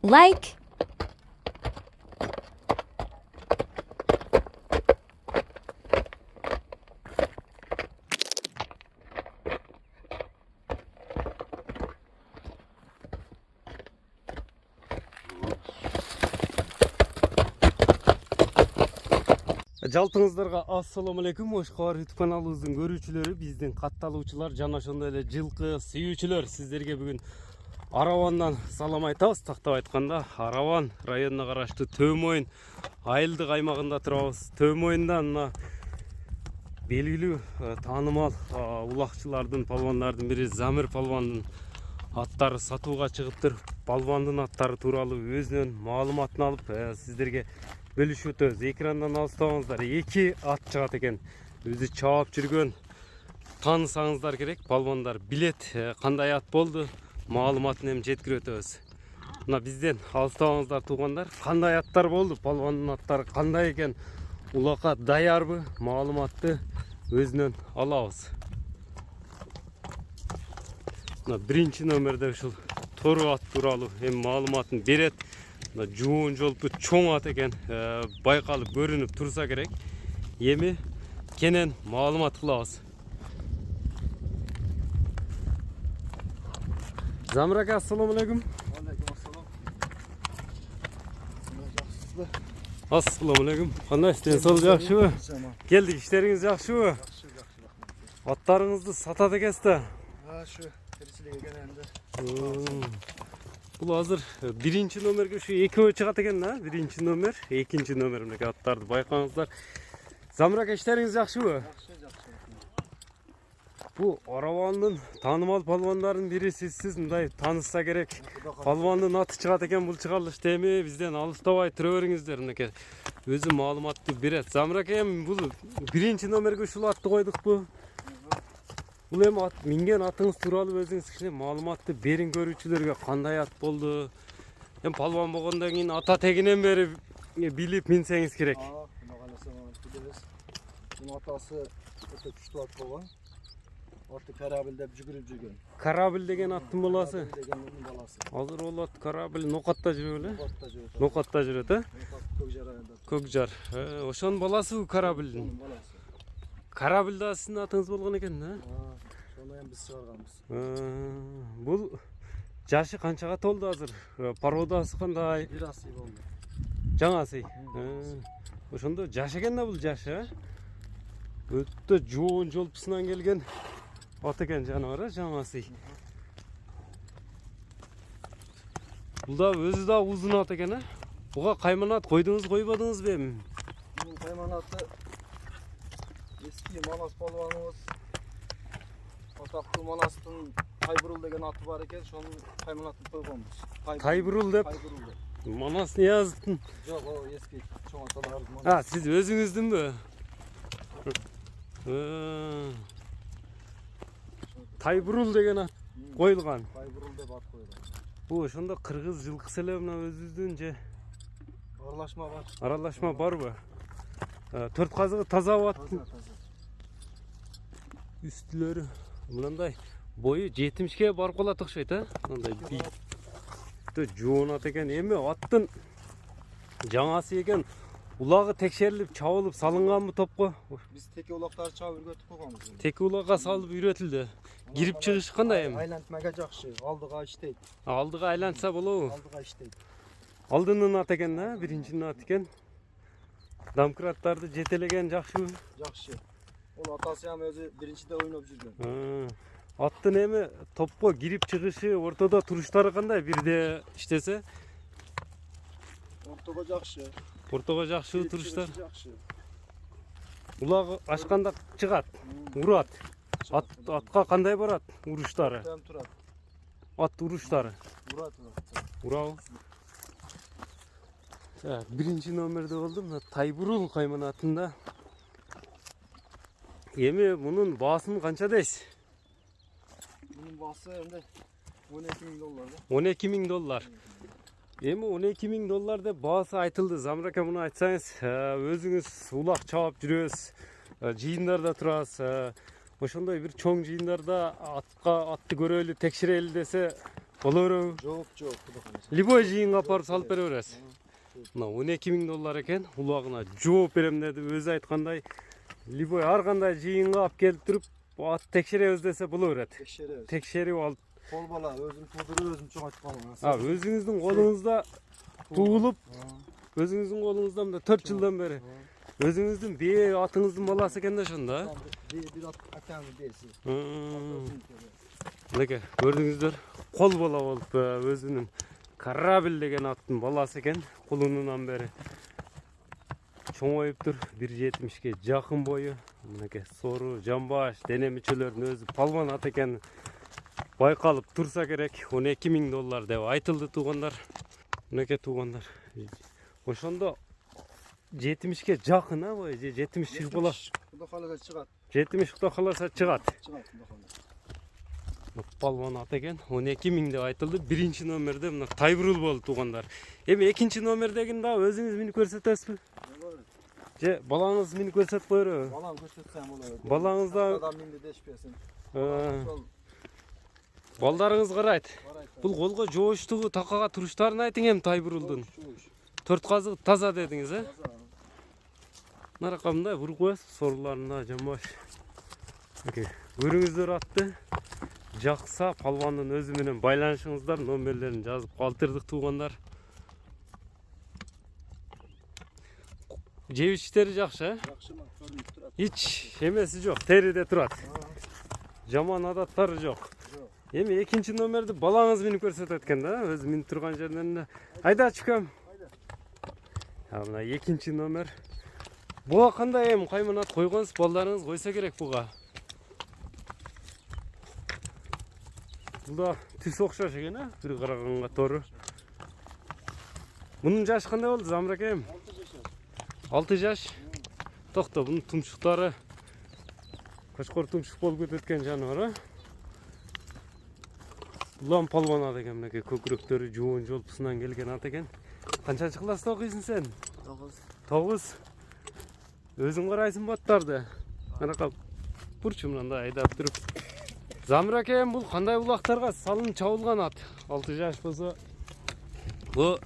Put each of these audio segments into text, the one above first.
Like. Жалпыңыздарга ассаламу алейкум. Ошкар YouTube каналыбыздын көрүүчүлөрү, биздин катталуучулар жана ошондой эле жылкы сүйүүчүлөр, сиздерге бүгүн Аравандан салам айтабыз. Тактап айтканда, Араван районуна караштуу Төмөйүн айылдык аймагында турабыз. Төмөйүндө мына белгилүү таанымал улакчылардын, палвандардын бири Замир палвандын аттары сатууга чыгыптыр. Палвандын аттары тууралуу өзүнүн маалыматын алып сиздерге бөлүшүп өтөбүз. Экрандан алыстабаңыздар. 2 ат чыгат экен. Өзү чаап жүргөн, таанысаңыздар керек. Палвандар билет кандай ат болду, маалыматын эми жеткирип өтөбүз. Мына бизден алыстабаңыздар туугандар. Кандай аттар болду, палвандын аттары кандай экен, улакка даярбы, маалыматты өзүнөн алабыз. Мына биринчи номерде ушул тору ат тууралуу эми маалыматын берет. Жуун жолпу чоң ат экен, байкалып көрүнүп турса керек. Эми кенен маалымат кылабыз. Замир ака, ассаламу алейкум. Алейкум ассалам. Жакшысызбы? Ассаламу алейкум. Кандай иштен сол жакшыбы? Келдик, иштериңиз жакшыбы? Жакшы, жакшы. Аттарыңызды сатат экенсиз да? Шу тиричилик экен энди. Бул азыр биринчи номерге ушу экөө чыгат экен да? Биринчи номер, экинчи номер мынакей аттарды байкаңыздар. Замир ака, иштериңиз жакшыбы? Жакшы, жакшы. Бу Аравандын таанымал палвандардын бири сизсиз, мындай таанышса керек. Палвандын аты чыгат экен бул чыгарылышта, эми бизден алыстабай тура бериңиздер мынакей. Өзү маалыматты берет. Замир ака, эми бул биринчи номерге ушул атты койдукпу? Бул эми минген атыңыз тууралуу өзүңүз кичине маалыматты бериң көрүүчүлөргө. Кандай ат болду? Эми палван болгондон кийин ата тегинен бери билип минсеңиз керек. Bunun atası öte күчтүү ат болгон. Аты Карабил деп жүгүрүп жүргөн. Карабил деген аттын баласы. Дегенин баласы. Азыр ол ат Карабил Нокатта жүрөбү эле? Нокатта жүрөт. Нокатта жүрөт, э? Көкжар айында. Көкжар. Ошонун баласы Карабилдин. Баласы. Карабил да сиздин атыңыз болгон экен да? Сону эми биз чыгарганбыз. Бул жашы канчага толду азыр? Породасы кандай? Бир асый болду. Жаңасы. Ошондо жаш экен да бул жашы, э? Өтө жоон жолпусунан келген ат экен жаныбар, жаңасы. Бул да өзү да узун ат экен, э? Буга кайманат койдуңуз, койбодуңузбу эми? Бул кайманаты eski Manas palvanımız, Ataklı Manas'ın Tayburul деген atı var eken, şonun kaymanatını koygonbuz. Tayburul деп. Манас Нияздын. Жок, o eski çoğun atalarımız. Siz өзүңүздүнбү? Тайбурул деген ат коюлган. Tayburul деп at koyulgan. Бул ошондо кыргыз жылкысы эле мына өзүбүздүн же Aralashma var. аралашма барбы? Төрт казыгы таза ат. Үстүлөрү мындай бою 70ке барып калат окшойт, э? Мындай бийик. Жоон ат экен. Эми аттын жаңасы экен. Улагы текшерилип, чабылып салынганбы топко? Biz teki ulaqları çabır götüp koygonbuz. Теки улагга салып үйрөтүлдү. Кирип чыгыш кандай эми? Айлантмага жакшы, алдыга иштейт. Алдыга айланса болобу? Алдыга иштейт. Алдынын аты экен да, биринчинин аты экен. Домкраттарды жетелеген жакшыбы? Жакшы. Ол атасы ham өзү биринчиде ойноп жүргөн. Аттын эми топко кирип чыгышы, ортодо туруштары кандай? Бирде иштесе? Ортого жакшы. Ортого жакшы туруштар. Жакшы. Улагы ачканда чыгат, урат. Атка кандай барат уруштары? Там турат. Ат уруштары. Урат. Урабы? Биринчи номерде болду, мына Тайбурул кайманатында. Эми мунун баасын канча дейсиз? Bunun bahsi önde $12.000 da. $12.000. Эми $12.000 деп баасы айтылды. Замир ака, муну айтсаңыз, өзүңүз улак чаап жүрөсүз, жыйындарда турасыз. Ошондой бир чоң жыйындарда атты көрөлү, текширели десе Боло береби? Жоқ, Құда қаласа. Любой жыйынга апарып салып бере бересиз. Мына 12.000 доллар экен. Улагына жооп берем деди. Өзү айткандай, любой ар кандай жыйынга алып келип туруп, ат текшеребиз десе боло берет. Текшеребиз. Текшерип алып, Кол бала өзүм туудуруп, өзүм чоңойткон. өзүңүздүн колуңузда туулуп, өзүңүздүн колуңузда мында 4 жылдан бери өзүңүздүн бээ атыңыздын баласы экен да ошондо. Bir akağını değilsin. Мынакей көрдүңүздөр, кол бала болуп өзүнүн Карабел деген аттын баласы экен. Кулунунан бери чоңоюптур, 1.70ге жакын бою. Мынакей сору, жамбаш, дене мүчөлөрүнүн өзү палван ат экен байкалып турса керек. 12.000 доллар деп айтылды туугандар. Мынакей туугандар. Ошондо 70ге жакын а бой, 70 чыгып кала. Құда қаласа шығады. 70 Кудай кааласа чыгат. Шығады Құда қаласа. Палван ат экен, 12.000 деп айтылды. Биринчи номерде мына Тайбурул болду туугандар. Эми экинчи номердегин да өзүңүз минип көрсөтөсүзбү? Же балаңыз минип көрсөтүп койру? Балам көрсөтсөм болот. Балаңыз да Адам минди дешпесин. балдарыңыз карайт. Бул колго жооштугу, такага туруштарын айтың эми Тайбурулдун. 4 казык таза дедиңиз, э? Наракка мындай буруп коесуз, соруларына жамбаш. Көрүңүздөр атты. Жакса палвандын өзү менен байланышыңыздар, номерлерин жазып калтырдык туугандар. Жеп иштери жакшы, э? Жакшымы? Көрүнүп турат. Hiç эмеси жок, териде турат. Жаман адаттары жок. Эми экинчи номерди балаңыз минип көрсөтөт экен да, өзү минип турган жерден. Айда чүкөм. Мына экинчи номер. Буга кандай эми кайманат койгонсуз, балдарыңыз койсо керек буга. Бул да түс окшош экен, а? Бир караганга тору. Мунун жашы кандай болду, Замир акем? 6 жаш. Токто, бунун тумчуктары качкор тумчук болуп кеткен жаныбар, а? Улам палван ат экен, мынакей көкүрөктөрү жоон жолпусунан келген ат экен. Канчанчы класста окуйсуң сен? 9. Өзүң карайсың баттарды. Анакка бурчу мындай айдап туруп. Замир акем, бул кандай булактарга салынып чабылган ат? 6 жаш болсо, бул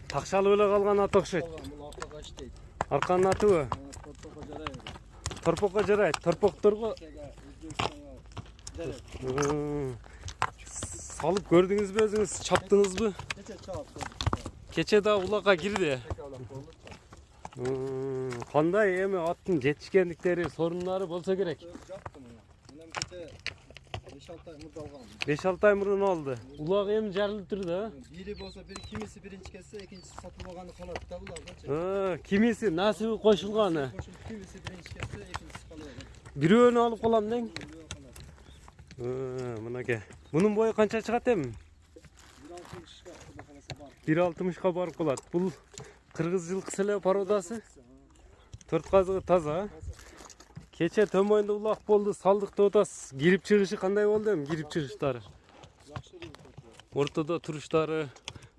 такшалып эле калган ат окшойт. Бул артка иштейт. Арканын атыбы? Торпокко жарайт. Торпокко жарайт. Торпокторго жарайт. Салып көрдүңүзбү, өзүңүз чаптыңызбы? Нече чаап көрдүк. Кече да улакка кирди. Кандай эми аттын жетишкендиктери, сорунлары болсо керек? Жаптым мына. Мына кете 5-6 ай мурда алгам. 5-6 ай мурун алды. Улак эми жарылып тур да. Бири болсо бир кимиси биринчи кетсе, экинчиси сатылбаганы калат да булар. Кимиси насыбы кошулганы. Кимиси биринчи кетсе, экинчиси калат. Бирөөнү алып калам дең. Мынакей. Мунун бою канча чыгат эми? 1.60га барып калат. Бул кыргыз жылкысы эле породасы. 4 казыгы таза. Кече төмөндө улак болду, салдык деп атасыз. Кирип чыгышы кандай болду эми, кирип чыгыштары? Ортодо туруштары.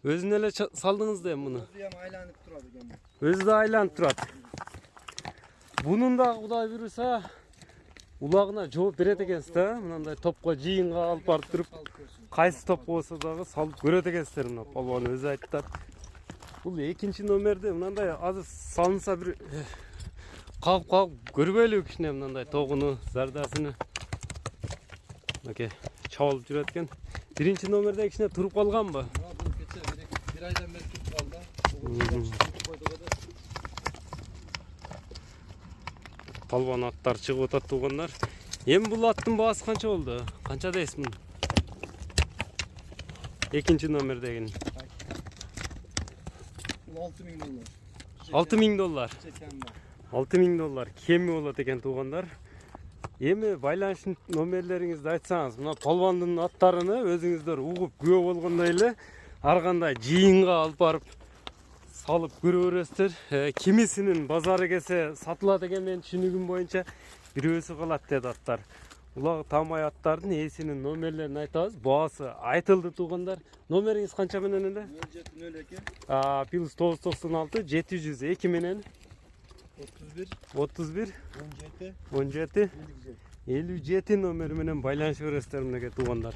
Өзүнө эле салдыңыз да эми муну. Өзү эми айланып турат экен. Өзү да айланып турат. Бунун да Кудай буйруса улагына жооп берет экенсиз да. Мындай топко жыйынга алып барып туруп, кайсы топ болсо дагы салып көрөт экенсиздер. Мына палван өзү айтат. Бул экинчи номерде мындай азыр салынса бир калып көрбөйлү кичине мындай тогуну, зардасыны. Мынакей чабылып жүрөт экен. Биринчи номерде кичине туруп калганбы? Бул кече бир айдан бери туруп калды. Палван аттар чыгып атат туугандар. Эми бул аттын баасы канча болду? Канча дейсиз муну? Экинчи номердегин. 6.000 доллар. 6.000 доллар. 6.000 доллар кеми болот экен туугандар. Эми байланыш номерлериңизди айтсаңыз, мына палвандын аттарыны өзүңүздөр угуп күбө болгондой эле ар кандай жыйынга алып барып салып көрө бересиздер. Кимисинин базары келсе сатылат экен, менин түшүнүгүм боюнча бирөөсү калат деди аттар. Улагы таамай аттардын ээсинин номерлерин айтабыз. Баасы айтылды туугандар. Номериңиз канча менен эле? 0702 плюс 996 702 менен 31 17 57 номери менен байланышып бересиздер мынакей туугандар.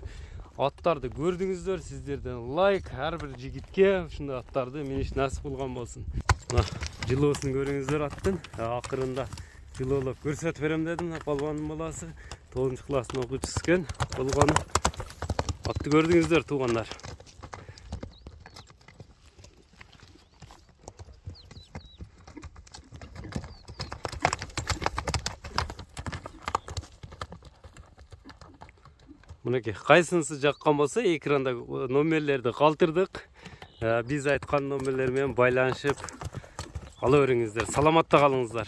аттарды көрдүңүздөр. Сиздерден лайк, ар бир жигитке ушундай аттарды миниш насип болгон болсун. Мына жылоосун көрүңүздөр аттын. Акырында жылоолоп көрсөтүп берем дедим. Палвандын баласы 9 класстын окуучусу экен. Болгону атты көрдүңүздөр туугандар. Мынакей кайсынысы жаккан болсо экранда номерлерди калтырдык. Биз айткан номерлер менен байланышып ала бериңиздер. Саламатта калыңыздар.